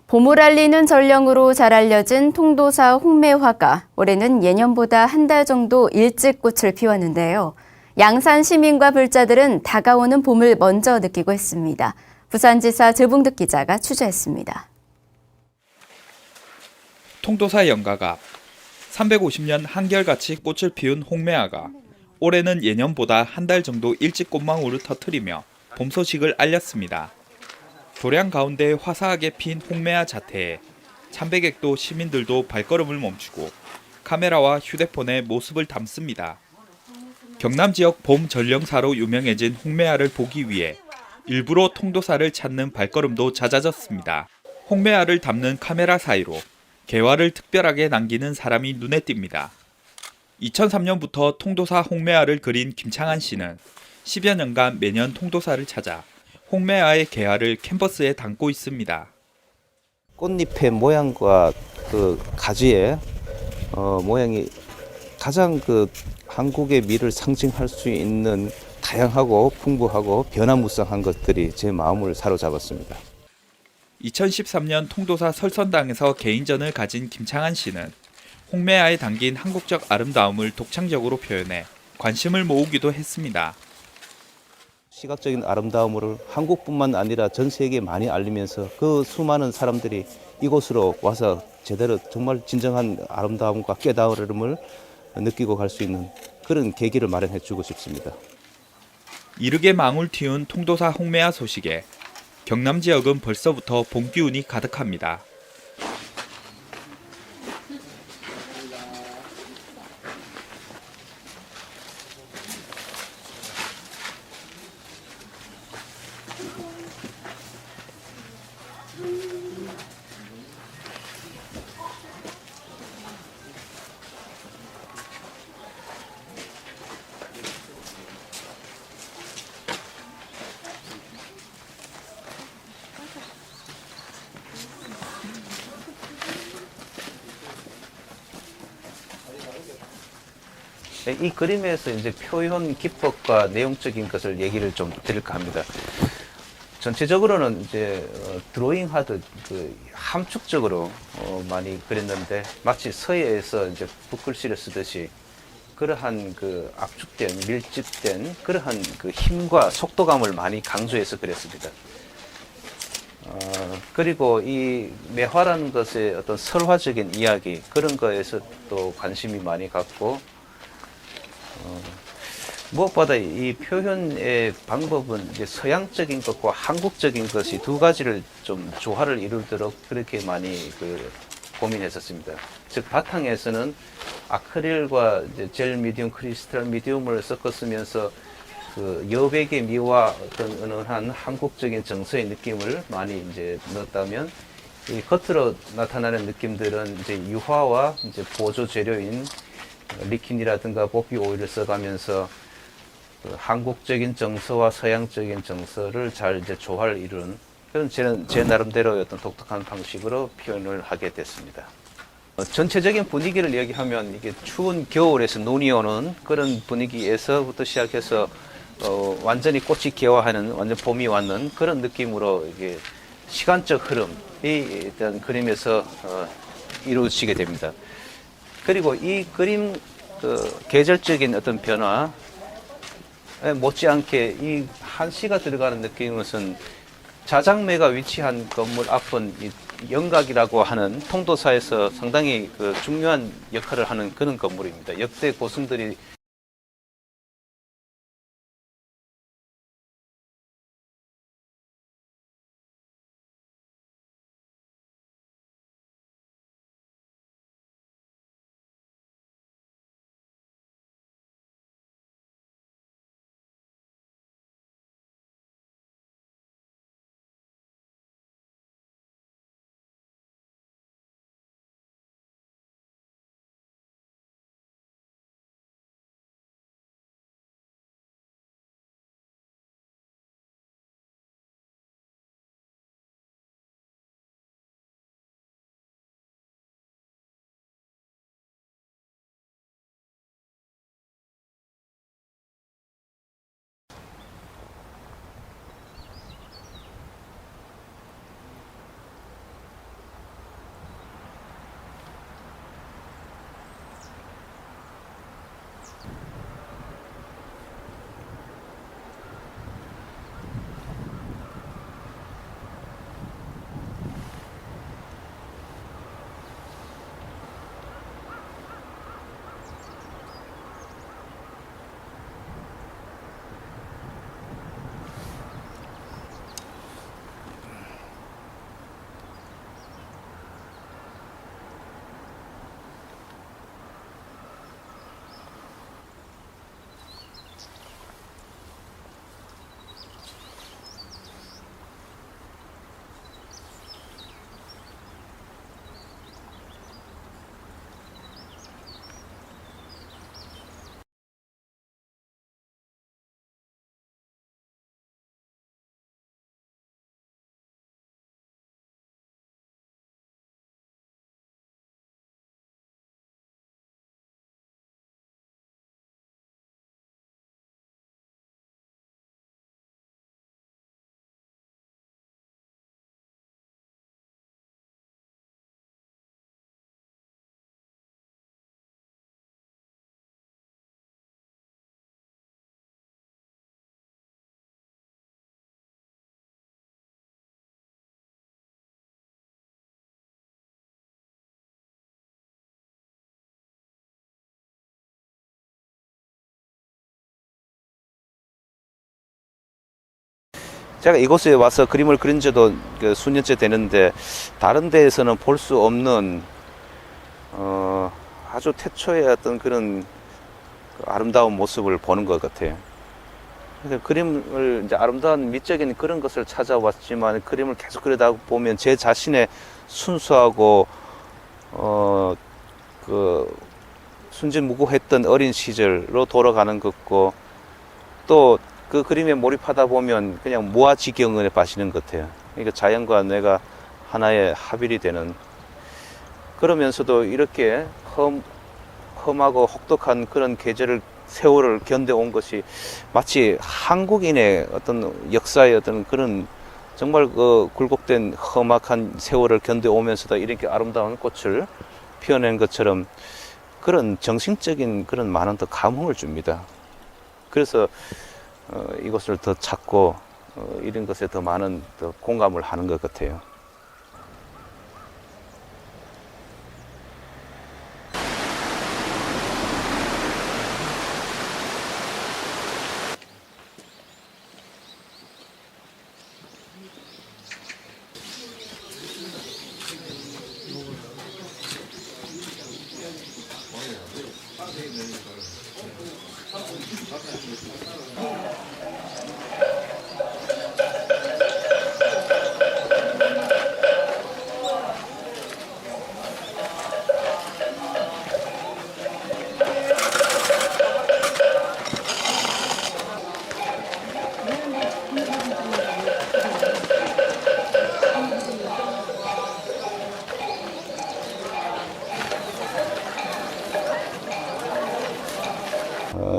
봄을 알리는 전령으로 잘 알려진 통도사 홍매화가 올해는 예년보다 한 달 정도 일찍 꽃을 피웠는데요. 양산 시민과 불자들은 다가오는 봄을 먼저 느끼고 있습니다. 부산지사 즐봉득 기자가 취재했습니다. 통도사 연가가 350년 한결같이 꽃을 피운 홍매화가 올해는 예년보다 한 달 정도 일찍 꽃망울을 터뜨리며 봄 소식을 알렸습니다. 도량 가운데 화사하게 핀 홍매화 자태에 참배객도 시민들도 발걸음을 멈추고 카메라와 휴대폰에 모습을 담습니다. 경남 지역 봄 전령사로 유명해진 홍매화를 보기 위해 일부러 통도사를 찾는 발걸음도 잦아졌습니다. 홍매화를 담는 카메라 사이로 개화를 특별하게 남기는 사람이 눈에 띕니다. 2003년부터 통도사 홍매화를 그린 김창한 씨는 10여 년간 매년 통도사를 찾아 홍매화의 개화를 캔버스에 담고 있습니다. 꽃잎의 모양과 그 가지의 모양이 가장 한국의 미를 상징할 수 있는 다양하고 풍부하고 변화무쌍한 것들이 제 마음을 사로잡았습니다. 2013년 통도사 설선당에서 개인전을 가진 김창한 씨는 홍매화에 담긴 한국적 아름다움을 독창적으로 표현해 관심을 모으기도 했습니다. 시각적인 아름다움을 한국뿐만 아니라 전 세계에 많이 알리면서 그 수많은 사람들이 이곳으로 와서 제대로 정말 진정한 아름다움과 깨달음을 느끼고 갈 수 있는 그런 계기를 마련해 주고 싶습니다. 이르게 망울 틔운 통도사 홍매화 소식에 경남 지역은 벌써부터 봄 기운이 가득합니다. 이 그림에서 이제 표현 기법과 내용적인 것을 얘기를 좀 드릴까 합니다. 전체적으로는 이제 드로잉 하듯 함축적으로 많이 그렸는데 마치 서예에서 이제 붓글씨를 쓰듯이 그러한 압축된 밀집된 그러한 힘과 속도감을 많이 강조해서 그렸습니다. 그리고 이 매화라는 것의 어떤 설화적인 이야기 그런 거에서 또 관심이 많이 갖고 무엇보다 이 표현의 방법은 이제 서양적인 것과 한국적인 것이 두 가지를 좀 조화를 이루도록 그렇게 많이 고민했었습니다. 즉 바탕에서는 아크릴과 이제 젤 미디움, 크리스탈 미디움을 섞어 쓰면서 여백의 미와 어떤 은은한 한국적인 정서의 느낌을 많이 이제 넣었다면 이 겉으로 나타나는 느낌들은 이제 유화와 이제 보조 재료인 리킨이라든가 포피 오일을 써가면서 한국적인 정서와 서양적인 정서를 잘 이제 조화를 이룬 그런 제 나름대로 어떤 독특한 방식으로 표현을 하게 됐습니다. 전체적인 분위기를 얘기하면 이게 추운 겨울에서 눈이 오는 그런 분위기에서부터 시작해서 완전히 꽃이 개화하는 완전 봄이 왔는 그런 느낌으로 이게 시간적 흐름이 일단 그림에서 이루어지게 됩니다. 그리고 이 그림 계절적인 어떤 변화 못지않게 이 한시가 들어가는 느낌은 자장매가 위치한 건물 앞은 이 영각이라고 하는 통도사에서 상당히 중요한 역할을 하는 그런 건물입니다. 역대 고승들이 제가 이곳에 와서 그림을 그린 지도 그 수년째 되는데 다른 데에서는 볼 수 없는 아주 태초의 어떤 그런 아름다운 모습을 보는 것 같아요. 그래서 그림을 이제 아름다운 미적인 그런 것을 찾아왔지만 그림을 계속 그리다 보면 제 자신의 순수하고 그 순진무구했던 어린 시절로 돌아가는 것고 또 그 그림에 몰입하다 보면 그냥 무아지경에 빠지는 것 같아요. 그러니까 자연과 뇌가 하나의 합일이 되는 그러면서도 이렇게 험하고 혹독한 그런 계절을 세월을 견뎌온 것이 마치 한국인의 어떤 역사의 어떤 그런 정말 그 굴곡된 험악한 세월을 견뎌오면서도 이렇게 아름다운 꽃을 피워낸 것처럼 그런 정신적인 그런 많은 더 감흥을 줍니다. 그래서 이것을 더 찾고 이런 것에 더 많은 더 공감을 하는 것 같아요.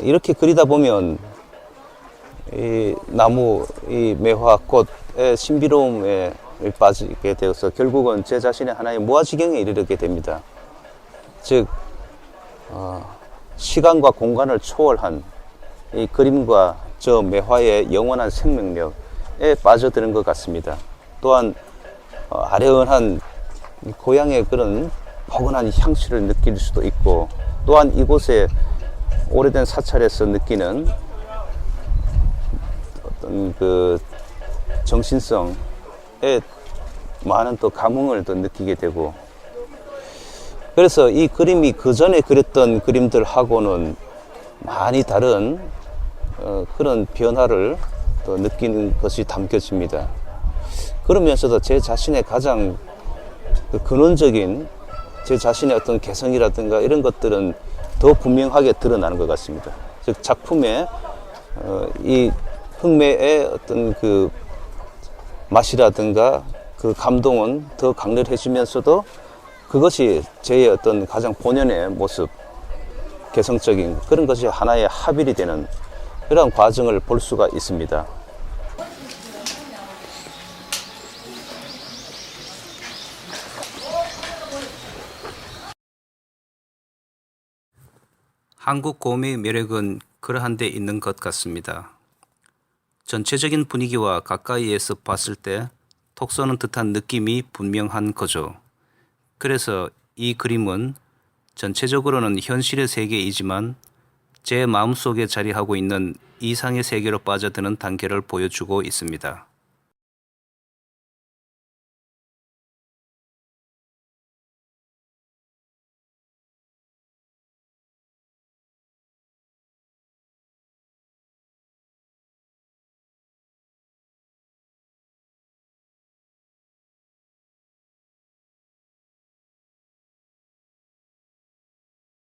이렇게 그리다 보면 이 나무, 이 매화, 꽃의 신비로움에 빠지게 되어서 결국은 제 자신의 하나의 무아지경에 이르게 됩니다. 즉 시간과 공간을 초월한 이 그림과 저 매화의 영원한 생명력에 빠져드는 것 같습니다. 또한 아련한 고향의 그런 포근한 향취를 느낄 수도 있고 또한 이곳에 오래된 사찰에서 느끼는 어떤 그 정신성에 많은 또 감흥을 또 느끼게 되고 그래서 이 그림이 그 전에 그렸던 그림들하고는 많이 다른 그런 변화를 또 느끼는 것이 담겨집니다. 그러면서도 제 자신의 가장 그 근원적인 제 자신의 어떤 개성이라든가 이런 것들은 더 분명하게 드러나는 것 같습니다. 즉 작품에 이 흑매의 어떤 그 맛이라든가 그 감동은 더 강렬해지면서도 그것이 제 어떤 가장 본연의 모습, 개성적인 그런 것이 하나의 합일이 되는 그런 과정을 볼 수가 있습니다. 한국 고음의 매력은 그러한 데 있는 것 같습니다. 전체적인 분위기와 가까이에서 봤을 때 톡 쏘는 듯한 느낌이 분명한 거죠. 그래서 이 그림은 전체적으로는 현실의 세계이지만 제 마음속에 자리하고 있는 이상의 세계로 빠져드는 단계를 보여주고 있습니다.